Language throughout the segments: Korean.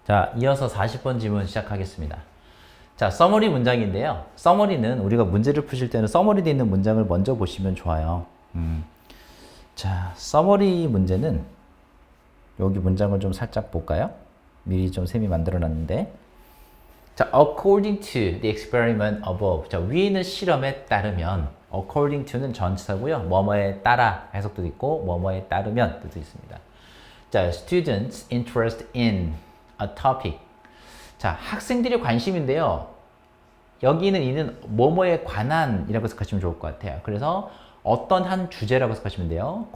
자, 이어서 40번 질문 시작하겠습니다. 자, 서머리 문장인데요. 서머리는 우리가 문제를 푸실 때는 서머리되어 있는 문장을 먼저 보시면 좋아요. 자, 서머리 문제는 여기 문장을 좀 살짝 볼까요? 미리 좀 쌤이 만들어 놨는데. 자, according to the experiment above. 자, 위에 있는 실험에 따르면 according to는 전치사고요. 뭐뭐에 따라 해석도 있고 뭐뭐에 따르면 뜻도 있습니다. 자, students interest in a topic. 자, 학생들의 관심인데요. 여기는 이는 뭐뭐에 관한이라고 생각하시면 좋을 것 같아요. 그래서 어떤 한 주제라고 생각하시면 돼요.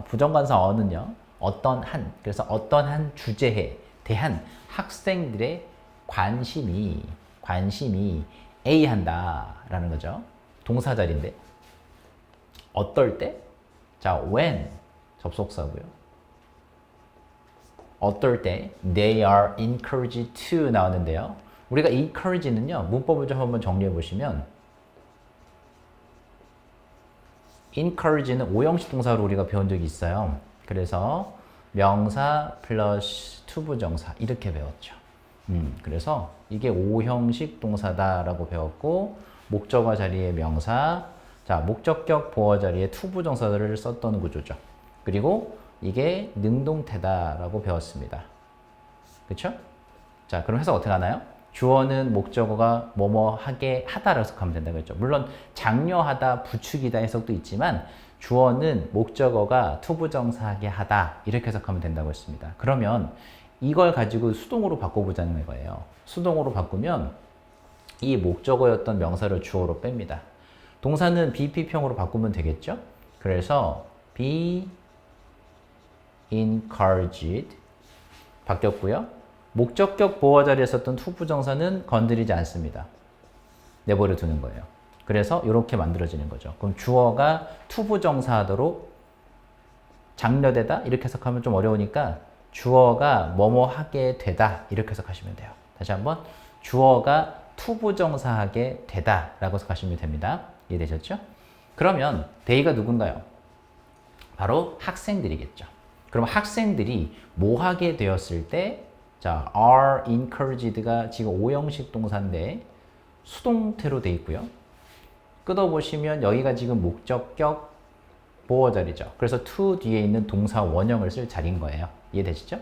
부정관사 어는요. 어떤 한. 그래서 어떤 한 주제에 대한 학생들의 관심이 A한다라는 거죠. 동사자리인데. 어떨 때? 자, when 접속사고요. 어떨 때 they are encouraged to 나왔는데요. 우리가 encourage는요. 문법을 좀 한번 정리해 보시면 encourage는 오형식 동사로 우리가 배운 적이 있어요. 그래서 명사 플러스 투부정사 이렇게 배웠죠. 그래서 이게 오형식 동사다라고 배웠고 목적어 자리에 명사, 자 목적격 보어 자리에 투부정사들을 썼던 구조죠. 그리고 이게 능동태다라고 배웠습니다. 그렇죠? 자, 그럼 해석 어떻게 하나요? 주어는 목적어가 뭐뭐 하게 하다라고 해석하면 된다고 했죠. 물론 장려하다, 부추기다 해석도 있지만 주어는 목적어가 투부정사하게 하다 이렇게 해석하면 된다고 했습니다. 그러면 이걸 가지고 수동으로 바꿔보자는 거예요. 수동으로 바꾸면 이 목적어였던 명사를 주어로 뺍니다. 동사는 BP형으로 바꾸면 되겠죠? 그래서 be encouraged 바뀌었고요. 목적격 보어 자리에 썼던 투부정사는 건드리지 않습니다. 내버려 두는 거예요. 그래서 이렇게 만들어지는 거죠. 그럼 주어가 투부정사하도록 장려되다 이렇게 해석하면 좀 어려우니까 주어가 뭐뭐 하게 되다 이렇게 해석하시면 돼요. 다시 한번 주어가 투부정사하게 되다 라고 해석하시면 됩니다. 이해되셨죠? 그러면 they가 누군가요? 바로 학생들이겠죠. 그럼 학생들이 뭐 하게 되었을 때 자, are encouraged가 지금 오형식 동사인데 수동태로 돼 있고요. 끄덕보시면 여기가 지금 목적격 보어 자리죠. 그래서 to 뒤에 있는 동사 원형을 쓸 자리인 거예요. 이해되시죠?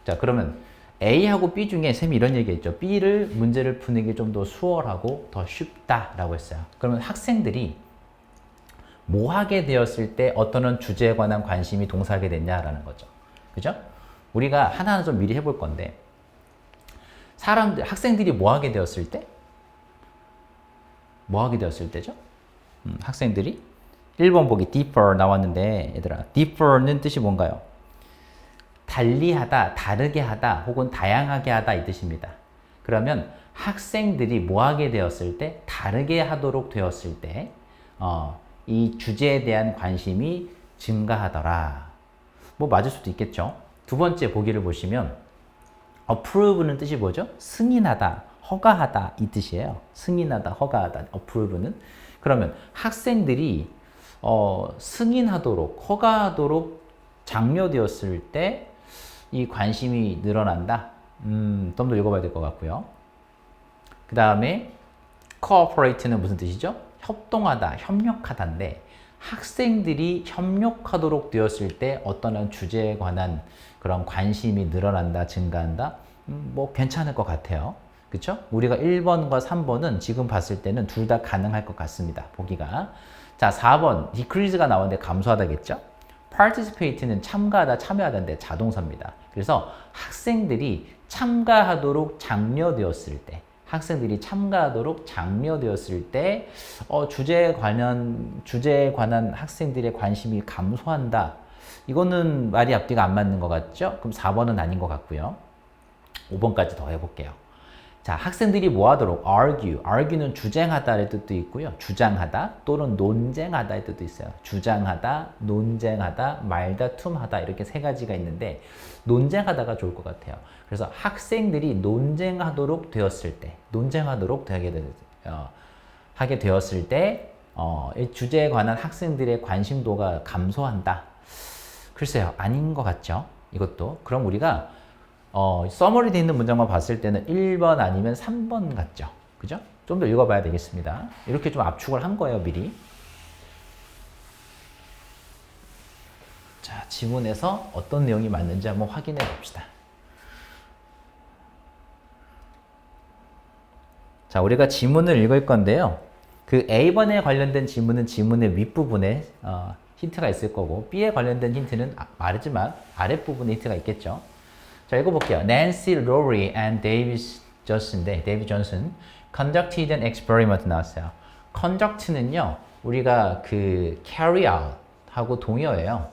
자, 그러면 A하고 B 중에 쌤이 이런 얘기했죠. B를 문제를 푸는 게 좀 더 수월하고 더 쉽다라고 했어요. 그러면 학생들이 뭐 하게 되었을 때 어떤 주제에 관한 관심이 동사하게 됐냐라는 거죠. 그죠? 우리가 하나하나 좀 미리 해볼 건데 학생들이 뭐 하게 되었을 때? 뭐 하게 되었을 때죠? 학생들이 1번 보기 differ 나왔는데 얘들아 differ는 뜻이 뭔가요? 달리하다, 다르게 하다 혹은 다양하게 하다 이 뜻입니다. 그러면 학생들이 뭐 하게 되었을 때? 다르게 하도록 되었을 때 이 주제에 대한 관심이 증가하더라. 뭐 맞을 수도 있겠죠. 두 번째 보기를 보시면 approve는 뜻이 뭐죠? 승인하다, 허가하다 이 뜻이에요. 승인하다, 허가하다, approve는. 그러면 학생들이 승인하도록, 허가하도록 장려되었을 때 이 관심이 늘어난다. 좀 더 읽어봐야 될 것 같고요. 그 다음에 cooperate는 무슨 뜻이죠? 협동하다, 협력하다인데 학생들이 협력하도록 되었을 때 어떤 주제에 관한 그런 관심이 늘어난다, 증가한다? 뭐 괜찮을 것 같아요. 그쵸? 우리가 1번과 3번은 지금 봤을 때는 둘 다 가능할 것 같습니다. 보기가. 자, 4번 decrease가 나오는데 감소하다겠죠? participate는 참가하다, 참여하다인데 자동사입니다. 그래서 학생들이 참가하도록 장려되었을 때 학생들이 참가하도록 장려되었을 때 주제에 관한 학생들의 관심이 감소한다. 이거는 말이 앞뒤가 안 맞는 것 같죠? 그럼 4번은 아닌 것 같고요. 5번까지 더 해볼게요. 자, 학생들이 뭐 하도록? argue는 주쟁하다의 뜻도 있고요. 주장하다 또는 논쟁하다의 뜻도 있어요. 주장하다, 논쟁하다, 말다툼하다 이렇게 세 가지가 있는데 논쟁하다가 좋을 것 같아요. 그래서 학생들이 논쟁하도록 되었을 때, 하게 되었을 때 이 주제에 관한 학생들의 관심도가 감소한다. 글쎄요, 아닌 것 같죠? 이것도. 그럼 우리가 써머리 돼 있는 문장만 봤을 때는 1번 아니면 3번 같죠. 그죠? 좀 더 읽어봐야 되겠습니다. 이렇게 좀 압축을 한 거예요, 미리. 자, 지문에서 어떤 내용이 맞는지 한번 확인해 봅시다. 자, 우리가 지문을 읽을 건데요. 그 A번에 관련된 지문은 지문의 윗부분에 힌트가 있을 거고 B에 관련된 힌트는 말했지만 아랫부분에 힌트가 있겠죠. 자, 읽어볼게요. Nancy, Rory, and David Johnson conducted an experiment 나왔어요. conduct는요, 우리가 그 carry out 하고 동의어예요.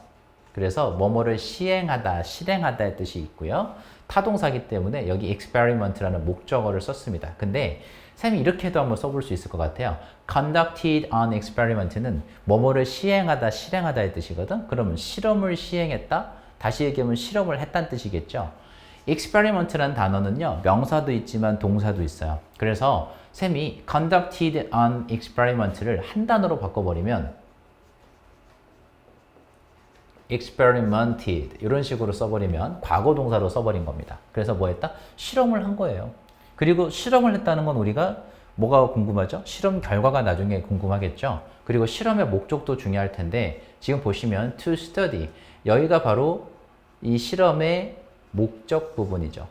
그래서 뭐뭐를 시행하다, 실행하다의 뜻이 있고요. 타동사기 때문에 여기 experiment라는 목적어를 썼습니다. 근데 쌤이 이렇게도 한번 써볼 수 있을 것 같아요. conducted an experiment는 뭐뭐를 시행하다, 실행하다의 뜻이거든. 그러면 실험을 시행했다? 다시 얘기하면 실험을 했다는 뜻이겠죠. experiment라는 단어는요, 명사도 있지만 동사도 있어요. 그래서 쌤이 conducted an experiment를 한 단어로 바꿔버리면 experimented 이런 식으로 써버리면 과거 동사로 써버린 겁니다. 그래서 뭐 했다? 실험을 한 거예요. 그리고 실험을 했다는 건 우리가 뭐가 궁금하죠? 실험 결과가 나중에 궁금하겠죠? 그리고 실험의 목적도 중요할 텐데 지금 보시면 to study 여기가 바로 이 실험의 목적 부분이죠.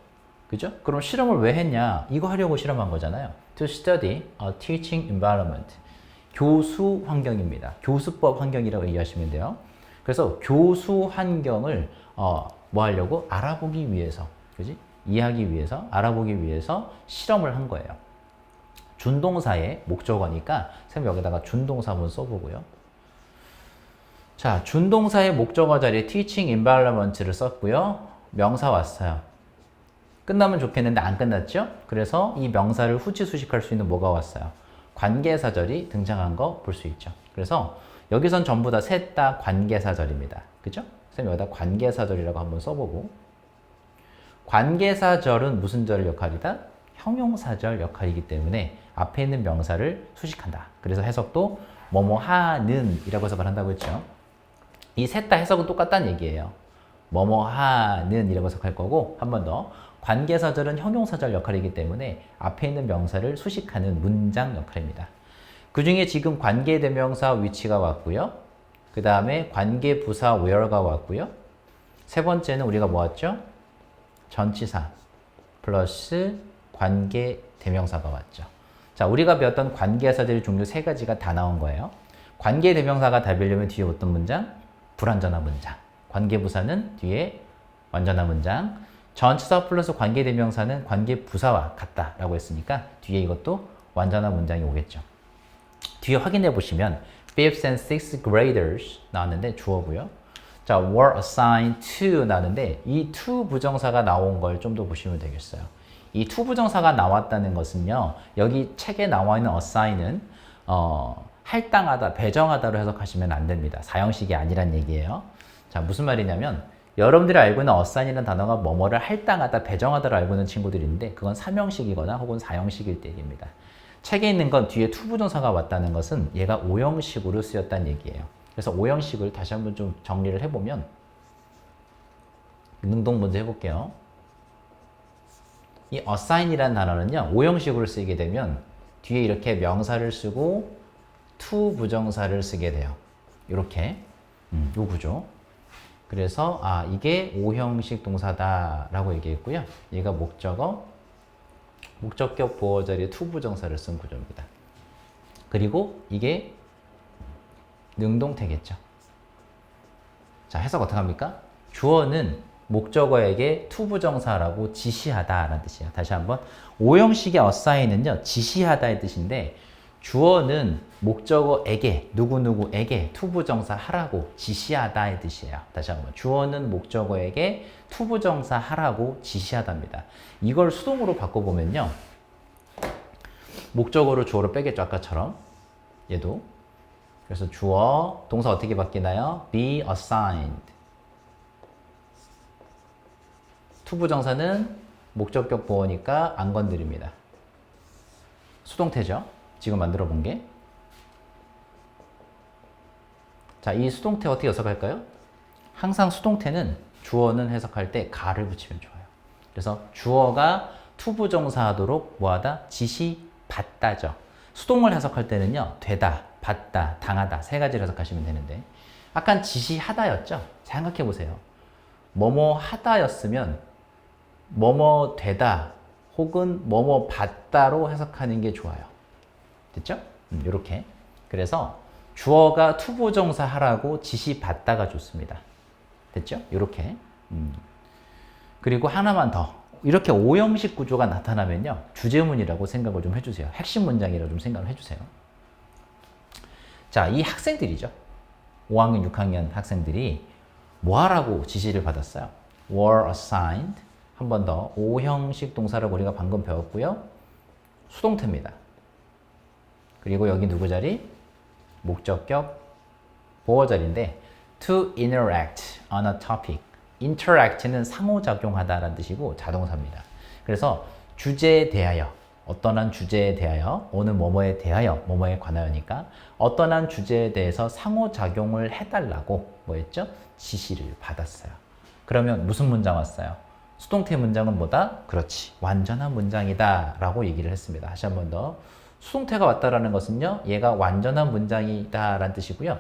그죠? 그럼 실험을 왜 했냐? 이거 하려고 실험한 거잖아요. To study a teaching environment. 교수 환경입니다. 교수법 환경이라고 이해하시면 돼요. 그래서 교수 환경을 뭐 하려고? 알아보기 위해서. 그지? 이해하기 위해서, 알아보기 위해서 실험을 한 거예요. 준동사의 목적어니까 쌤 여기다가 준동사 한번 써보고요. 자, 준동사의 목적어 자리에 teaching environment를 썼고요. 명사 왔어요. 끝나면 좋겠는데 안 끝났죠? 그래서 이 명사를 후치 수식할 수 있는 뭐가 왔어요? 관계사절이 등장한 거 볼 수 있죠. 그래서 여기선 전부 다 셋 다 관계사절입니다. 그죠? 쌤 여기다 관계사절이라고 한번 써보고 관계사절은 무슨 절 역할이다? 형용사절 역할이기 때문에 앞에 있는 명사를 수식한다. 그래서 해석도 뭐뭐 하는 이라고 해석을 한다고 했죠. 이 셋 다 해석은 똑같다는 얘기예요. 뭐뭐 하는 이라고 해석할 거고 한 번 더 관계사절은 형용사절 역할이기 때문에 앞에 있는 명사를 수식하는 문장 역할입니다. 그 중에 지금 관계대명사 위치가 왔고요. 그 다음에 관계부사 where가 왔고요. 세 번째는 우리가 뭐 왔죠? 전치사 플러스 관계대명사가 왔죠. 자, 우리가 배웠던 관계사절 종류 세 가지가 다 나온 거예요. 관계대명사가 답이려면 뒤에 어떤 문장? 불완전한 문장. 관계부사는 뒤에 완전한 문장. 전치사 플러스 관계대명사는 관계부사와 같다라고 했으니까 뒤에 이것도 완전한 문장이 오겠죠. 뒤에 확인해 보시면 5th and 6th graders 나왔는데 주어고요. 자, were assigned to 나왔는데 이 to 부정사가 나온 걸 좀 더 보시면 되겠어요. 이 to 부정사가 나왔다는 것은요. 여기 책에 나와 있는 assign은 할당하다, 배정하다로 해석하시면 안 됩니다. 사형식이 아니란 얘기예요. 자, 무슨 말이냐면 여러분들이 알고 있는 assign이라는 단어가 뭐뭐를 할당하다, 배정하다로 알고 있는 친구들이 있는데 그건 3형식이거나 혹은 4형식일 때 얘기입니다. 책에 있는 건 뒤에 to 부정사가 왔다는 것은 얘가 5형식으로 쓰였다는 얘기예요. 그래서 5형식을 다시 한번 좀 정리를 해보면 능동 먼저 해볼게요. 이 assign이라는 단어는요. 5형식으로 쓰이게 되면 뒤에 이렇게 명사를 쓰고 to 부정사를 쓰게 돼요. 이렇게 요 구조. 그래서 이게 5형식 동사다라고 얘기했고요. 얘가 목적어, 목적격 보어 자리에 to 부정사를 쓴 구조입니다. 그리고 이게 능동태겠죠. 자, 해석 어떻게 합니까? 주어는 목적어에게 to 부정사라고 지시하다라는 뜻이에요. 다시 한번 5형식의 assign은요. 지시하다의 뜻인데 주어는 목적어에게 누구누구에게 to 부정사 하라고 지시하다의 뜻이에요. 다시 한번 주어는 목적어에게 to 부정사 하라고 지시하답니다. 이걸 수동으로 바꿔보면요. 목적어로 주어로 빼겠죠. 아까처럼 얘도. 그래서 주어 동사 어떻게 바뀌나요? be assigned. to 부정사는 목적격 보어니까 안 건드립니다. 수동태죠. 지금 만들어 본 게. 자, 이 수동태 어떻게 해석할까요? 항상 수동태는 주어는 해석할 때 가를 붙이면 좋아요. 그래서 주어가 투부정사 하도록 뭐하다? 지시받다죠. 수동을 해석할 때는요. 되다, 받다, 당하다 세 가지를 해석하시면 되는데 아까 지시하다였죠? 생각해 보세요. 뭐뭐 하다였으면 뭐뭐 되다 혹은 뭐뭐 받다로 해석하는 게 좋아요. 됐죠? 이렇게. 그래서 주어가 투부정사 하라고 지시받다가 좋습니다. 됐죠? 이렇게. 그리고 하나만 더. 이렇게 오형식 구조가 나타나면요. 주제문이라고 생각을 좀 해주세요. 핵심 문장이라고 좀 생각을 해주세요. 자, 이 학생들이죠. 5학년, 6학년 학생들이 뭐 하라고 지시를 받았어요? were assigned. 한 번 더. 오형식 동사를 우리가 방금 배웠고요. 수동태입니다. 그리고 여기 누구 자리? 목적격 보어 자리인데 to interact on a topic. interact는 상호작용하다라는 뜻이고 자동사입니다. 그래서 주제에 대하여 어떤 한 주제에 대하여 어느 뭐뭐에 대하여 뭐뭐에 관하여니까 어떤 한 주제에 대해서 상호작용을 해달라고 뭐였죠? 지시를 받았어요. 그러면 무슨 문장 왔어요? 수동태 문장은 뭐다? 그렇지. 완전한 문장이다 라고 얘기를 했습니다. 다시 한 번 더. 수동태가 왔다라는 것은요. 얘가 완전한 문장이다 라는 뜻이고요.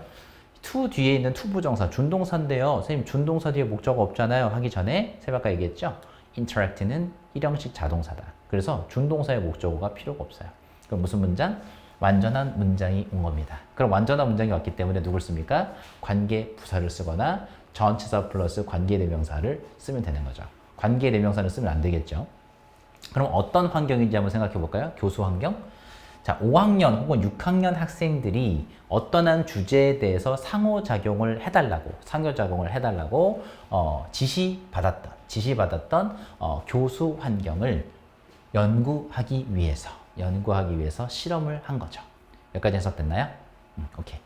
to 뒤에 있는 투부정사 준동사인데요. 선생님 준동사 뒤에 목적어 없잖아요. 하기 전에 제가 아까 얘기했죠. interact는 일형식 자동사다. 그래서 준동사의 목적어가 필요가 없어요. 그럼 무슨 문장? 완전한 문장이 온 겁니다. 그럼 완전한 문장이 왔기 때문에 누굴 씁니까? 관계 부사를 쓰거나 전치사 플러스 관계대명사를 쓰면 되는 거죠. 관계대명사를 쓰면 안 되겠죠. 그럼 어떤 환경인지 한번 생각해 볼까요? 교수 환경? 자, 5학년 혹은 6학년 학생들이 어떤 한 주제에 대해서 상호작용을 해달라고 지시받았던 교수 환경을 연구하기 위해서 실험을 한 거죠. 여기까지 해석됐나요? 오케이.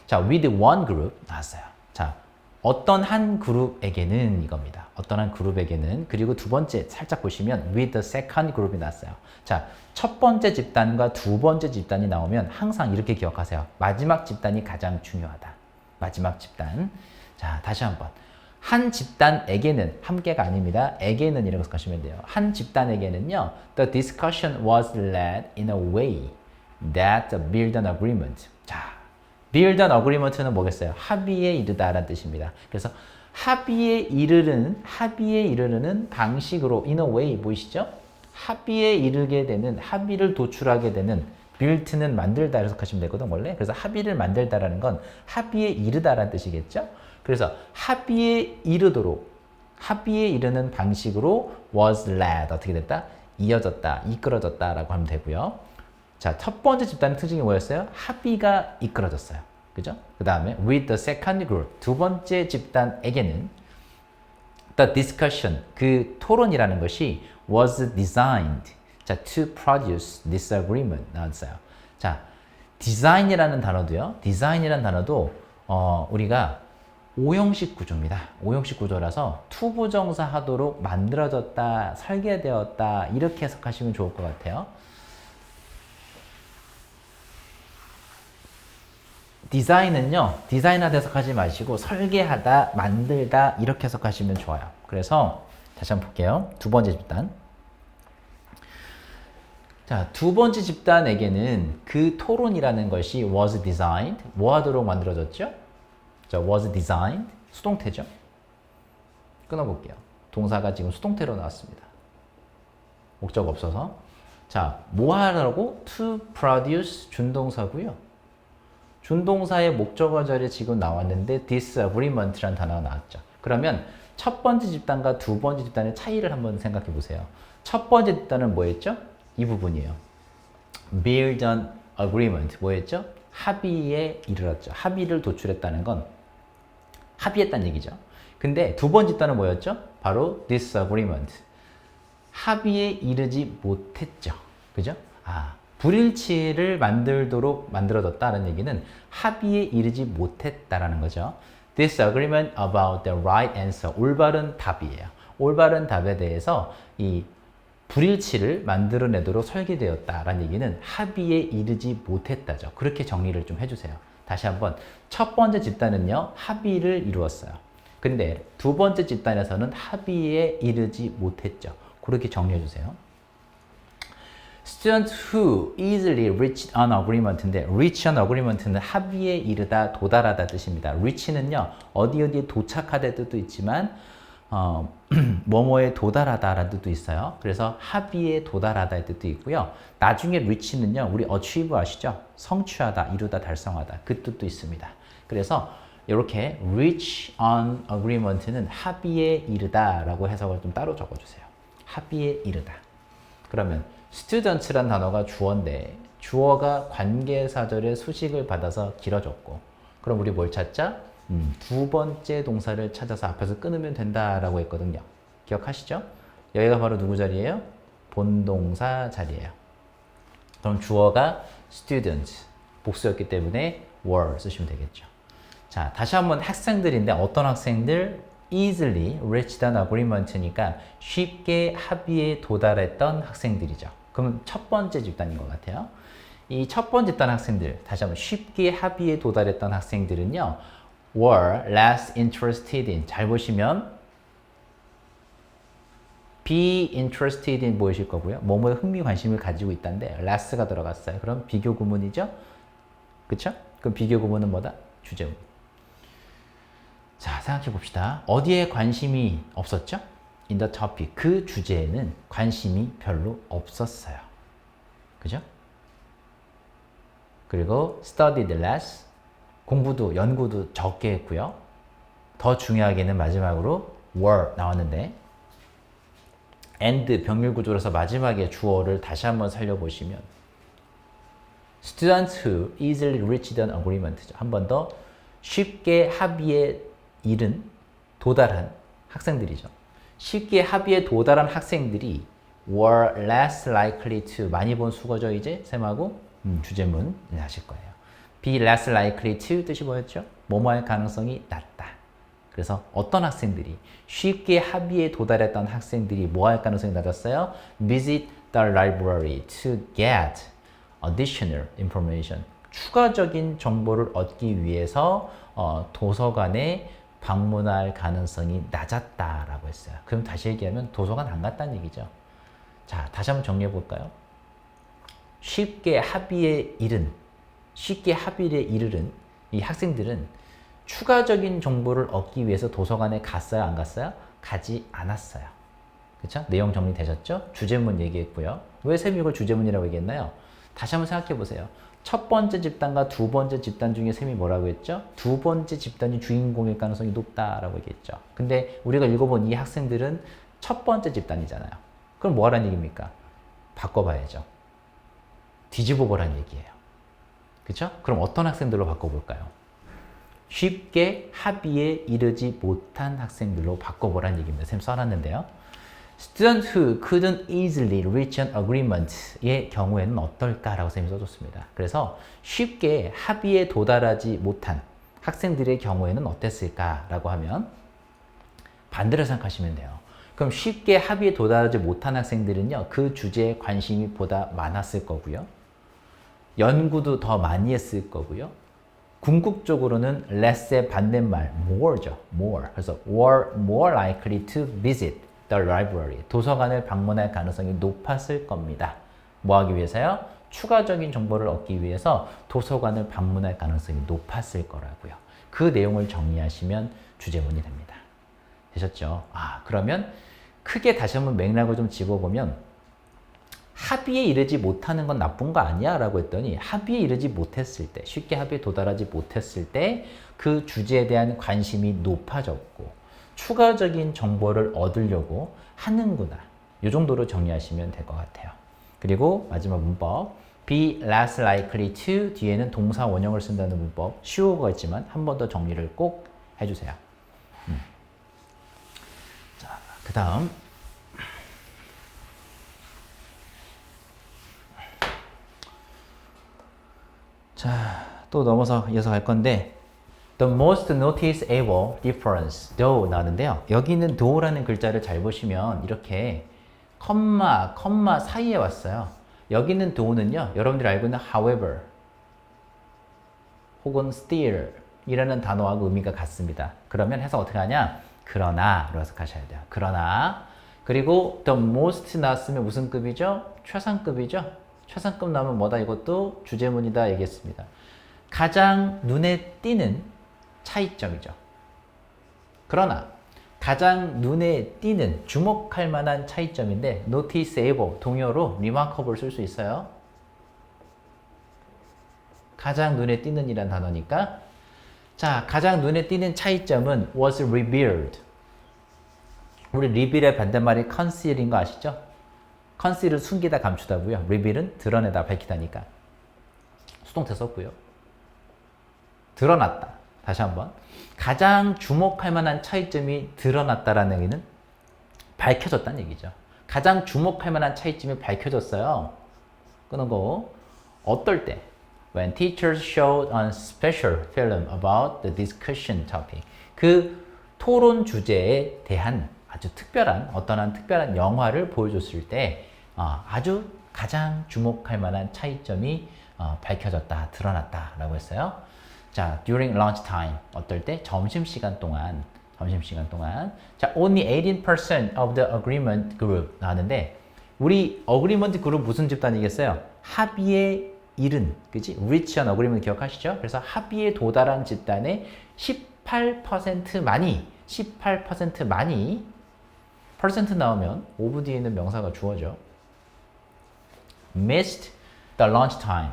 자, with one group 나왔어요. 자, 어떤 한 그룹에게는 이겁니다. 어떤 한 그룹에게는 그리고 두 번째 살짝 보시면 with the second group이 나왔어요. 자, 첫 번째 집단과 두 번째 집단이 나오면 항상 이렇게 기억하세요. 마지막 집단이 가장 중요하다. 마지막 집단. 자, 다시 한번. 한 집단에게는 함께가 아닙니다. 에게는 이라고 생각하시면 돼요. 한 집단에게는요. The discussion was led in a way that built an agreement. 자, build an agreement는 뭐겠어요? 합의에 이르다라는 뜻입니다. 그래서 합의에 이르는 방식으로 in a way 보이시죠? 합의에 이르게 되는, 합의를 도출하게 되는 build는 만들다 해석하시면 되거든 원래. 그래서 합의를 만들다라는 건 합의에 이르다라는 뜻이겠죠? 그래서 합의에 이르는 방식으로 was led 어떻게 됐다? 이어졌다, 이끌어졌다라고 하면 되고요. 자, 첫 번째 집단의 특징이 뭐였어요? 합의가 이끌어졌어요. 그죠? 그 다음에 with the second group, 두 번째 집단에게는 the discussion, 그 토론이라는 것이 was designed, 자, to produce disagreement 나왔어요. 자, design이라는 단어도 우리가 오형식 구조입니다. 오형식 구조라서 투부정사 하도록 만들어졌다, 설계되었다 이렇게 해석하시면 좋을 것 같아요. 디자인은요, 디자인하다 해석하지 마시고 설계하다, 만들다 이렇게 해석하시면 좋아요. 그래서 다시 한번 볼게요. 두 번째 집단. 자, 두 번째 집단에게는 그 토론이라는 것이 was designed, 뭐 하도록 만들어졌죠? 자, was designed, 수동태죠. 끊어볼게요. 동사가 지금 수동태로 나왔습니다. 목적 없어서. 자, 뭐 하라고? to produce 준동사고요. 준동사의 목적어 자리에 지금 나왔는데 disagreement라는 단어가 나왔죠. 그러면 첫 번째 집단과 두 번째 집단의 차이를 한번 생각해 보세요. 첫 번째 집단은 뭐였죠? 이 부분이에요. build an agreement. 뭐였죠? 합의에 이르렀죠. 합의를 도출했다는 건 합의했다는 얘기죠. 근데 두 번째 집단은 뭐였죠? 바로 disagreement. 합의에 이르지 못했죠. 그죠? 불일치를 만들도록 만들어졌다는 얘기는 합의에 이르지 못했다라는 거죠. Disagreement about the right answer. 올바른 답이에요. 올바른 답에 대해서 이 불일치를 만들어내도록 설계되었다라는 얘기는 합의에 이르지 못했다죠. 그렇게 정리를 좀 해주세요. 다시 한번. 첫 번째 집단은요, 합의를 이루었어요. 근데 두 번째 집단에서는 합의에 이르지 못했죠. 그렇게 정리해 주세요. Students who easily reach an agreement인데 reach an agreement는 합의에 이르다, 도달하다 뜻입니다. reach는요 어디에 도착하다 뜻도 있지만 뭐뭐에 도달하다라는 뜻도 있어요. 그래서 합의에 도달하다의 뜻도 있고요. 나중에 reach는요 우리 achieve 아시죠? 성취하다, 이루다, 달성하다 그 뜻도 있습니다. 그래서 이렇게 reach an agreement는 합의에 이르다라고 해석을 좀 따로 적어주세요. 합의에 이르다. 그러면 students란 단어가 주어인데 주어가 관계사절의 수식을 받아서 길어졌고 그럼 우리 뭘 찾자? 두 번째 동사를 찾아서 앞에서 끊으면 된다라고 했거든요. 기억하시죠? 여기가 바로 누구 자리예요? 본동사 자리예요. 그럼 주어가 students, 복수였기 때문에 were 쓰시면 되겠죠. 자, 다시 한번 학생들인데 어떤 학생들? easily reached an agreement니까 쉽게 합의에 도달했던 학생들이죠. 그럼 첫 번째 집단인 것 같아요. 이 첫 번째 집단 학생들, 다시 한번 쉽게 합의에 도달했던 학생들은요. were less interested in, 잘 보시면 be interested in 보이실 거고요. 뭐뭐에 흥미 관심을 가지고 있다는데 less가 들어갔어요. 그럼 비교 구문이죠. 그쵸? 그럼 비교 구문은 뭐다? 주제문. 자, 생각해 봅시다. 어디에 관심이 없었죠? In the topic. 그 주제에는 관심이 별로 없었어요. 그죠? 그리고 studied less. 공부도, 연구도 적게 했고요. 더 중요하게는 마지막으로 were 나왔는데 and 병렬 구조로서 마지막에 주어를 다시 한번 살려보시면 students who easily reached an agreement. 한 번 더 쉽게 합의에 이른, 도달한 학생들이죠. 쉽게 합의에 도달한 학생들이 were less likely to, 많이 본 수거죠 이제 셈하고 주제문 하실 거예요. be less likely to 뜻이 뭐였죠? 뭐뭐 할 가능성이 낮다. 그래서 어떤 학생들이 쉽게 합의에 도달했던 학생들이 뭐 할 가능성이 낮았어요? visit the library to get additional information. 추가적인 정보를 얻기 위해서 도서관에 방문할 가능성이 낮았다라고 했어요. 그럼 다시 얘기하면 도서관 안 갔다는 얘기죠. 자, 다시 한번 정리해 볼까요? 쉽게 합의에 이른 이 학생들은 추가적인 정보를 얻기 위해서 도서관에 갔어요? 안 갔어요? 가지 않았어요. 그렇죠? 내용 정리되셨죠? 주제문 얘기했고요. 왜 쌤이 이걸 주제문이라고 얘기했나요? 다시 한번 생각해 보세요. 첫 번째 집단과 두 번째 집단 중에 쌤이 뭐라고 했죠? 두 번째 집단이 주인공일 가능성이 높다라고 얘기했죠. 근데 우리가 읽어본 이 학생들은 첫 번째 집단이잖아요. 그럼 뭐 하라는 얘기입니까? 바꿔봐야죠. 뒤집어 보라는 얘기예요. 그렇죠? 그럼 어떤 학생들로 바꿔볼까요? 쉽게 합의에 이르지 못한 학생들로 바꿔보라는 얘기입니다. 쌤 써놨는데요. Students who couldn't easily reach an agreement의 경우에는 어떨까라고 쌤이 써줬습니다. 그래서 쉽게 합의에 도달하지 못한 학생들의 경우에는 어땠을까라고 하면 반대로 생각하시면 돼요. 그럼 쉽게 합의에 도달하지 못한 학생들은요, 그 주제에 관심이 보다 많았을 거고요. 연구도 더 많이 했을 거고요. 궁극적으로는 less의 반대말 more죠. more. 그래서 were more likely to visit the library. 도서관을 방문할 가능성이 높았을 겁니다. 뭐 하기 위해서요? 추가적인 정보를 얻기 위해서 도서관을 방문할 가능성이 높았을 거라고요. 그 내용을 정리하시면 주제문이 됩니다. 되셨죠? 그러면 크게 다시 한번 맥락을 좀 짚어보면 합의에 이르지 못하는 건 나쁜 거 아니야? 라고 했더니 합의에 이르지 못했을 때, 쉽게 합의에 도달하지 못했을 때 그 주제에 대한 관심이 높아졌고 추가적인 정보를 얻으려고 하는구나. 이 정도로 정리하시면 될 것 같아요. 그리고 마지막 문법 be less likely to 뒤에는 동사 원형을 쓴다는 문법 쉬운 거 있지만 한 번 더 정리를 꼭 해주세요. 자, 그 다음 자, 또 넘어서 이어서 갈 건데 The most noticeable difference, though 나왔는데요. 여기 있는 though라는 글자를 잘 보시면 이렇게 컴마 사이에 왔어요. 여기 있는 though는요. 여러분들이 알고 있는 however 혹은 still 이라는 단어하고 의미가 같습니다. 그러면 해석 어떻게 하냐? 그러나로 해석하셔야 돼요. 그러나 그리고 the most 나왔으면 무슨 급이죠? 최상급이죠. 최상급 나오면 뭐다? 이것도 주제문이다 얘기했습니다. 가장 눈에 띄는 차이점이죠. 그러나 가장 눈에 띄는 주목할 만한 차이점인데 noticeable 동요로 remarkable 쓸 수 있어요. 가장 눈에 띄는 이란 단어니까 자, 가장 눈에 띄는 차이점은 was revealed. 우리 reveal의 반대말이 conceal인 거 아시죠? conceal은 숨기다 감추다고요. reveal은 드러내다 밝히다니까. 수동태 썼고요. 드러났다. 다시 한번. 가장 주목할 만한 차이점이 드러났다라는 얘기는 밝혀졌다는 얘기죠. 가장 주목할 만한 차이점이 밝혀졌어요. 끊은 거. 어떨 때? When teachers showed a special film about the discussion topic. 그 토론 주제에 대한 아주 특별한 어떤 한 특별한 영화를 보여줬을 때 아주 가장 주목할 만한 차이점이 밝혀졌다, 드러났다라고 했어요. 자, during lunch time 어떨 때? 점심시간 동안. 자, only 18% of the agreement group 나왔는데 우리 agreement group 무슨 집단이겠어요? 합의에 이른, 그지? reach an agreement 기억하시죠? 그래서 합의에 도달한 집단의 18% 많이 퍼센트 나오면 오브 뒤에 있는 명사가 주어져. missed the lunch time.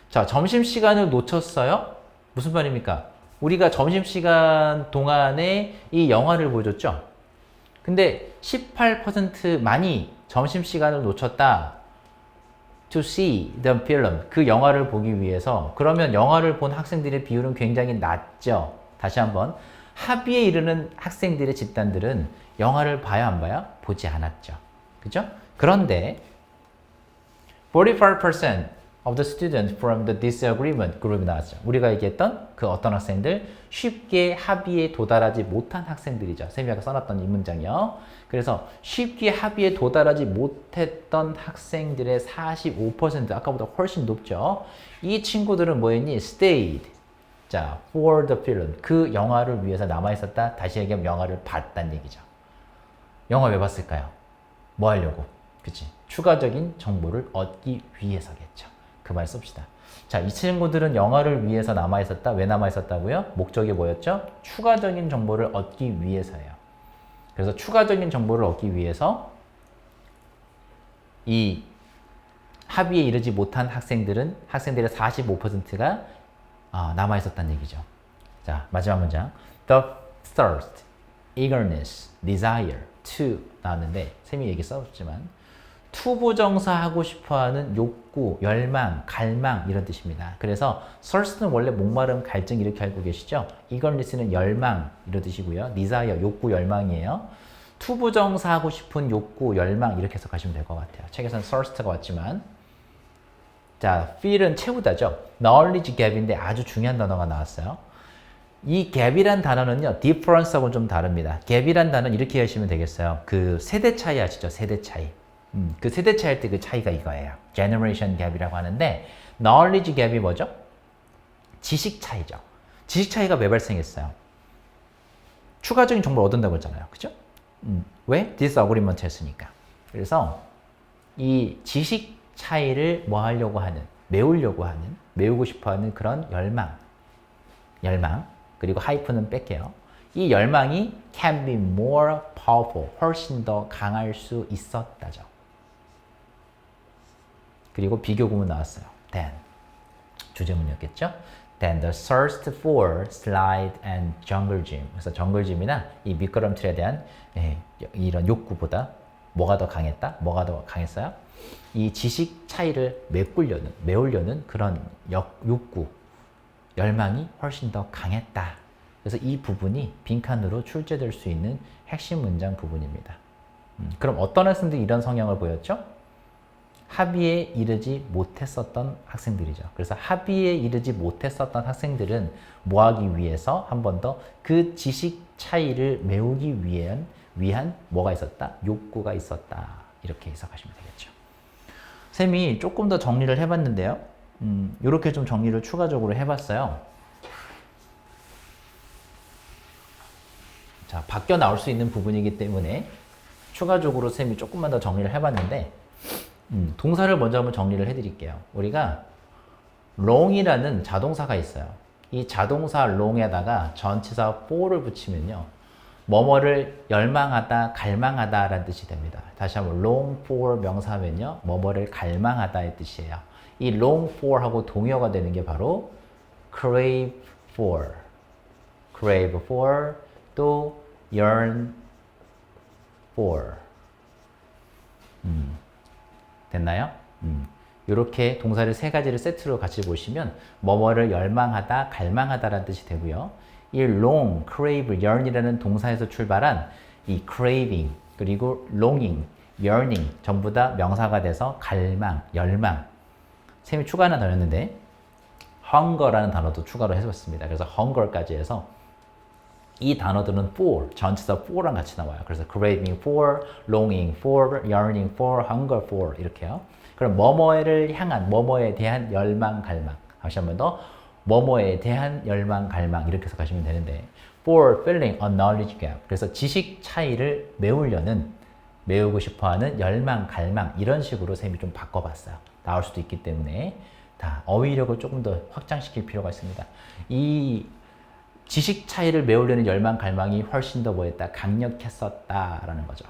자, 점심시간을 놓쳤어요? 무슨 말입니까? 우리가 점심시간 동안에 이 영화를 보여줬죠? 근데 18% 많이 점심시간을 놓쳤다. to see the film. 그 영화를 보기 위해서. 그러면 영화를 본 학생들의 비율은 굉장히 낮죠. 다시 한번. 합의에 이르는 학생들의 집단들은 영화를 봐야 안 봐요? 보지 않았죠. 그죠? 그런데 45% of the students from the disagreement group이 나왔죠. 우리가 얘기했던 그 어떤 학생들 쉽게 합의에 도달하지 못한 학생들이죠. 세미아가 써놨던 이 문장이요. 그래서 쉽게 합의에 도달하지 못했던 학생들의 45% 아까보다 훨씬 높죠. 이 친구들은 뭐였니? stayed. 자, for the film. 그 영화를 위해서 남아있었다. 다시 얘기하면 영화를 봤다는 얘기죠. 영화 왜 봤을까요? 뭐 하려고? 그치? 추가적인 정보를 얻기 위해서겠죠. 그 말 씁시다. 자, 이 친구들은 영화를 위해서 남아있었다. 왜 남아있었다고요? 목적이 뭐였죠? 추가적인 정보를 얻기 위해서예요. 그래서 추가적인 정보를 얻기 위해서 이 합의에 이르지 못한 학생들의 45%가 남아있었다는 얘기죠. 자, 마지막 문장. The thirst, eagerness, desire to 나왔는데 쌤이 얘기 써줬지만 투부정사 하고 싶어하는 욕구, 열망, 갈망 이런 뜻입니다. 그래서 thirst는 원래 목마름, 갈증 이렇게 알고 계시죠? eagerness는 열망 이런 뜻이고요. desire, 욕구, 열망이에요. 투부정사 하고 싶은 욕구, 열망 이렇게 해석하시면 될 것 같아요. 책에서는 thirst가 왔지만 자, feel은 채우다죠. knowledge gap인데 아주 중요한 단어가 나왔어요. 이 갭이란 단어는요, difference하고는 좀 다릅니다. 갭이란 단어는 이렇게 하시면 되겠어요. 그 세대 차이 아시죠? 세대 차이. 그 세대 차이 할 때 그 차이가 이거예요. generation gap이라고 하는데 knowledge gap이 뭐죠? 지식 차이죠. 지식 차이가 왜 발생했어요? 추가적인 정보를 얻는다고 했잖아요. 그죠? 왜? disagreement 했으니까. 그래서 이 지식 차이를 뭐 하려고 하는, 메우고 싶어 하는 그런 열망. 그리고 하이프는 뺄게요. 이 열망이 can be more powerful, 훨씬 더 강할 수 있었다죠. 그리고 비교구문 나왔어요. than. 주제문이었겠죠? than the thirst for slide and jungle gym. 그래서 jungle gym이나 이 미끄럼틀에 대한 이런 욕구보다 뭐가 더 강했다? 뭐가 더 강했어요? 이 지식 차이를 메우려는 그런 욕구, 열망이 훨씬 더 강했다. 그래서 이 부분이 빈칸으로 출제될 수 있는 핵심 문장 부분입니다. 그럼 어떤 학생들이 이런 성향을 보였죠? 합의에 이르지 못했었던 학생들이죠. 그래서 합의에 이르지 못했었던 학생들은 뭐 하기 위해서 한 번 더 그 지식 차이를 메우기 위한 뭐가 있었다? 욕구가 있었다. 이렇게 해석하시면 되겠죠. 쌤이 조금 더 정리를 해봤는데요. 이렇게 좀 정리를 추가적으로 해봤어요. 자, 바뀌어 나올 수 있는 부분이기 때문에 추가적으로 쌤이 조금만 더 정리를 해봤는데 동사를 먼저 한번 정리를 해드릴게요. 우리가 long이라는 자동사가 있어요. 이 자동사 long에다가 전치사 for를 붙이면요. 뭐뭐를 열망하다, 갈망하다 라는 뜻이 됩니다. 다시 한번 long for 명사면요. 뭐뭐를 갈망하다의 뜻이에요. 이 long for 하고 동의어가 되는 게 바로 crave for, crave for, 또 yearn for. 됐나요? 이렇게 동사를 세 가지를 세트로 같이 보시면 뭐뭐를 열망하다, 갈망하다라는 뜻이 되고요. 이 long, crave, yearn이라는 동사에서 출발한 이 craving, 그리고 longing, yearning 전부 다 명사가 돼서 갈망, 열망. 쌤이 추가 하나 더 했는데 hunger라는 단어도 추가로 해봤습니다. 그래서 hunger까지 해서 이 단어들은 for, 전치사 for랑 같이 나와요. 그래서 craving for, longing for, yearning for, hunger for 이렇게요. 그럼 뭐뭐를 향한, 뭐뭐에 대한 열망, 갈망. 다시 한 번 더 뭐뭐에 대한 열망, 갈망 이렇게 해서 가시면 되는데 for filling a knowledge gap. 그래서 지식 차이를 메우려는, 메우고 싶어하는 열망, 갈망 이런 식으로 쌤이 좀 바꿔봤어요. 나올 수도 있기 때문에 다 어휘력을 조금 더 확장시킬 필요가 있습니다. 이 지식 차이를 메우려는 열망, 갈망이 훨씬 더 뭐였다? 강력했었다라는 거죠.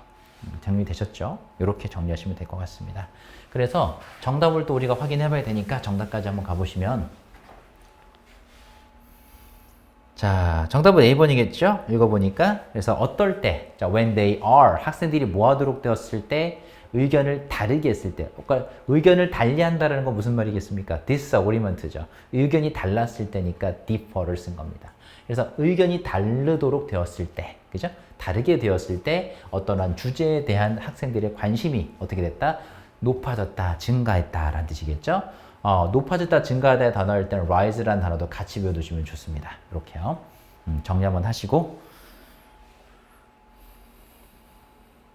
정리되셨죠? 이렇게 정리하시면 될 것 같습니다. 그래서 정답을 또 우리가 확인해 봐야 되니까 정답까지 한번 가보시면 자, 정답은 A번이겠죠? 읽어보니까 그래서 어떨 때, 자, when they are, 학생들이 뭐 하도록 되었을 때 의견을 다르게 했을 때, 그러니까 의견을 달리한다는 건 무슨 말이겠습니까? disagreement죠. 의견이 달랐을 때니까 differ를 쓴 겁니다. 그래서 의견이 다르도록 되었을 때, 그죠? 다르게 되었을 때 어떤 한 주제에 대한 학생들의 관심이 어떻게 됐다? 높아졌다, 증가했다라는 뜻이겠죠? 높아졌다, 증가하다의 단어일 때는 rise라는 단어도 같이 외워두시면 좋습니다. 이렇게요. 정리 한번 하시고